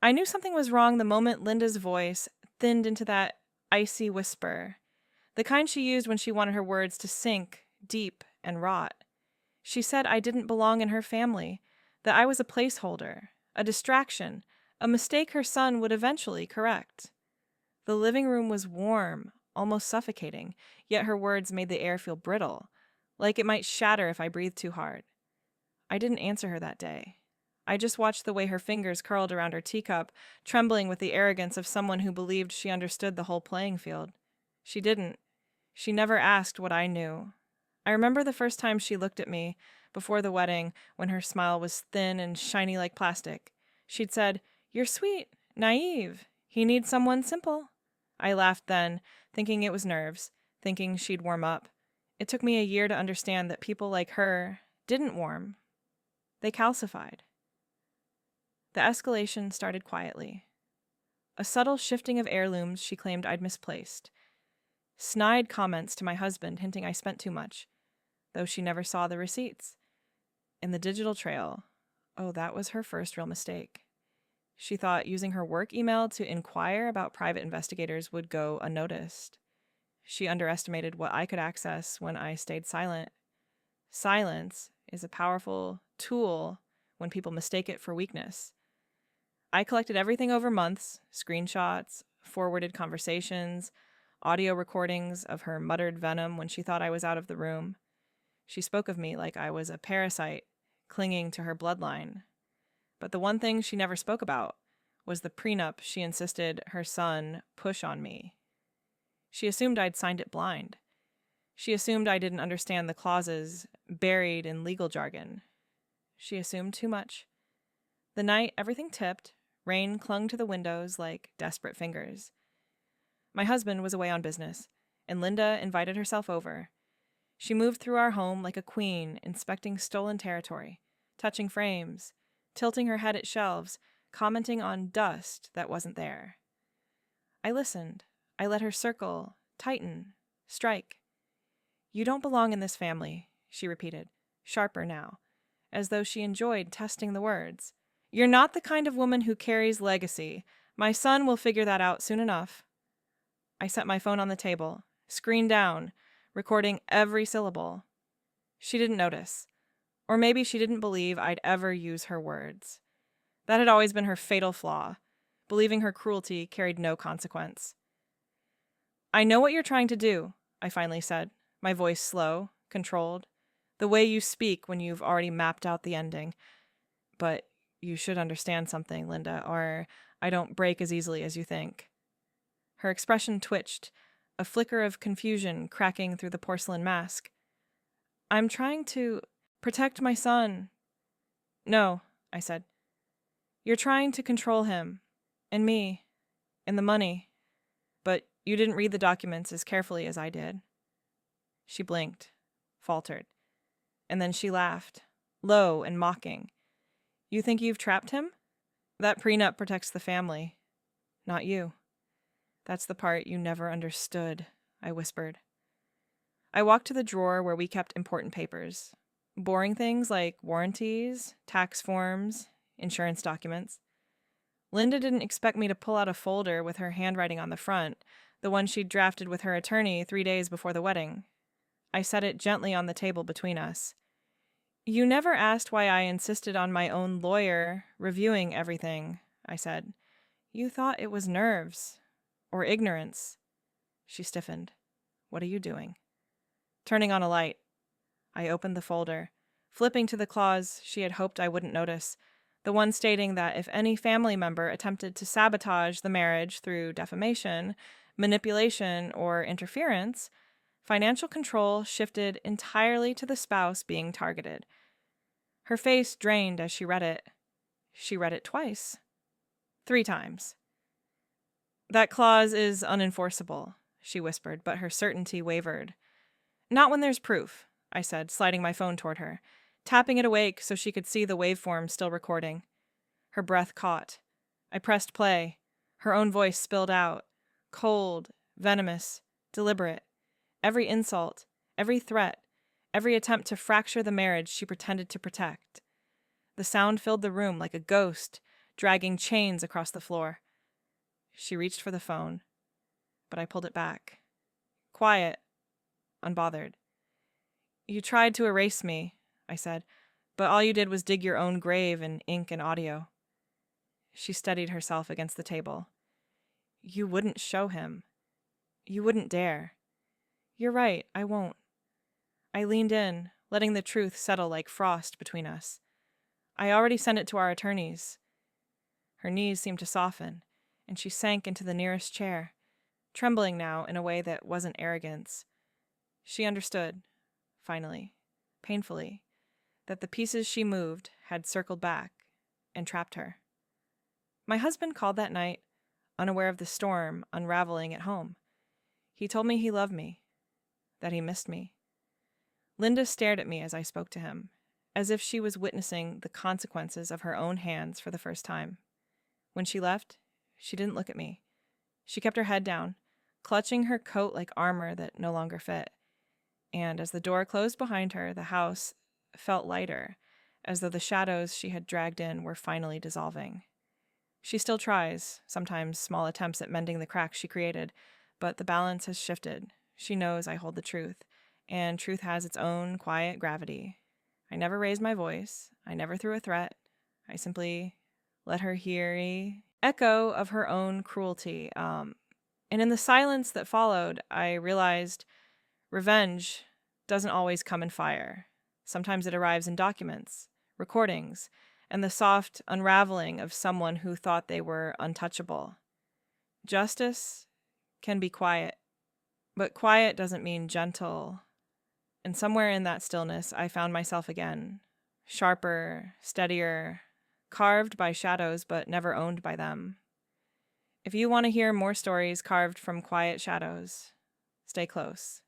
I knew something was wrong the moment Linda's voice thinned into that icy whisper, the kind she used when she wanted her words to sink deep and rot. She said I didn't belong in her family, that I was a placeholder, a distraction, a mistake her son would eventually correct. The living room was warm, almost suffocating, yet her words made the air feel brittle, like it might shatter if I breathed too hard. I didn't answer her that day. I just watched the way her fingers curled around her teacup, trembling with the arrogance of someone who believed she understood the whole playing field. She didn't. She never asked what I knew. I remember the first time she looked at me, before the wedding, when her smile was thin and shiny like plastic. She'd said, "You're sweet, naive. He needs someone simple." I laughed then, thinking it was nerves, thinking she'd warm up. It took me a year to understand that people like her didn't warm. They calcified. The escalation started quietly. A subtle shifting of heirlooms she claimed I'd misplaced. Snide comments to my husband hinting I spent too much, though she never saw the receipts. And the digital trail, oh, that was her first real mistake. She thought using her work email to inquire about private investigators would go unnoticed. She underestimated what I could access when I stayed silent. Silence is a powerful tool when people mistake it for weakness. I collected everything over months, screenshots, forwarded conversations, audio recordings of her muttered venom when she thought I was out of the room. She spoke of me like I was a parasite, clinging to her bloodline. But the one thing she never spoke about was the prenup she insisted her son push on me. She assumed I'd signed it blind. She assumed I didn't understand the clauses buried in legal jargon. She assumed too much. The night everything tipped, rain clung to the windows like desperate fingers. My husband was away on business, and Linda invited herself over. She moved through our home like a queen, inspecting stolen territory, touching frames, tilting her head at shelves, commenting on dust that wasn't there. I listened. I let her circle, tighten, strike. "You don't belong in this family," she repeated, sharper now, as though she enjoyed testing the words. "You're not the kind of woman who carries legacy. My son will figure that out soon enough." I set my phone on the table, screen down, recording every syllable. She didn't notice. Or maybe she didn't believe I'd ever use her words. That had always been her fatal flaw, believing her cruelty carried no consequence. "I know what you're trying to do," I finally said, my voice slow, controlled, the way you speak when you've already mapped out the ending. "But you should understand something, Linda, or I don't break as easily as you think." Her expression twitched, a flicker of confusion cracking through the porcelain mask. "I'm trying to protect my son." "No," I said. "You're trying to control him, and me, and the money. But you didn't read the documents as carefully as I did." She blinked, faltered, and then she laughed, low and mocking. "You think you've trapped him? That prenup protects the family, not you." "That's the part you never understood," I whispered. I walked to the drawer where we kept important papers. Boring things like warranties, tax forms, insurance documents. Linda didn't expect me to pull out a folder with her handwriting on the front, the one she'd drafted with her attorney 3 days before the wedding. I set it gently on the table between us. "You never asked why I insisted on my own lawyer reviewing everything," I said. "You thought it was nerves. Or ignorance." She stiffened. "What are you doing?" Turning on a light. I opened the folder, flipping to the clause she had hoped I wouldn't notice, the one stating that if any family member attempted to sabotage the marriage through defamation, manipulation, or interference, financial control shifted entirely to the spouse being targeted. Her face drained as she read it. She read it twice. 3 times. "That clause is unenforceable," she whispered, but her certainty wavered. "Not when there's proof," I said, sliding my phone toward her, tapping it awake so she could see the waveform still recording. Her breath caught. I pressed play. Her own voice spilled out. Cold, venomous, deliberate. Every insult, every threat, every attempt to fracture the marriage she pretended to protect. The sound filled the room like a ghost, dragging chains across the floor. She reached for the phone, but I pulled it back. Quiet, unbothered. You tried to erase me, I said, but all you did was dig your own grave in ink and audio. She steadied herself against the table. You wouldn't show him. You wouldn't dare. You're right, I won't. I leaned in, letting the truth settle like frost between us. I already sent it to our attorneys. Her knees seemed to soften, and she sank into the nearest chair, trembling now in a way that wasn't arrogance. She understood, finally, painfully, that the pieces she moved had circled back and trapped her. My husband called that night, unaware of the storm unraveling at home. He told me he loved me, that he missed me. Linda stared at me as I spoke to him, as if she was witnessing the consequences of her own hands for the first time. When she left, she didn't look at me. She kept her head down, clutching her coat like armor that no longer fit. And as the door closed behind her, the house felt lighter, as though the shadows she had dragged in were finally dissolving. She still tries, sometimes small attempts at mending the cracks she created, but the balance has shifted. She knows I hold the truth, and truth has its own quiet gravity. I never raised my voice. I never threw a threat. I simply let her hear an echo of her own cruelty. And in the silence that followed, I realized revenge doesn't always come in fire. Sometimes it arrives in documents, recordings, and the soft unraveling of someone who thought they were untouchable. Justice can be quiet, but quiet doesn't mean gentle. And somewhere in that stillness, I found myself again, sharper, steadier, carved by shadows but never owned by them. If you want to hear more stories carved from quiet shadows, stay close.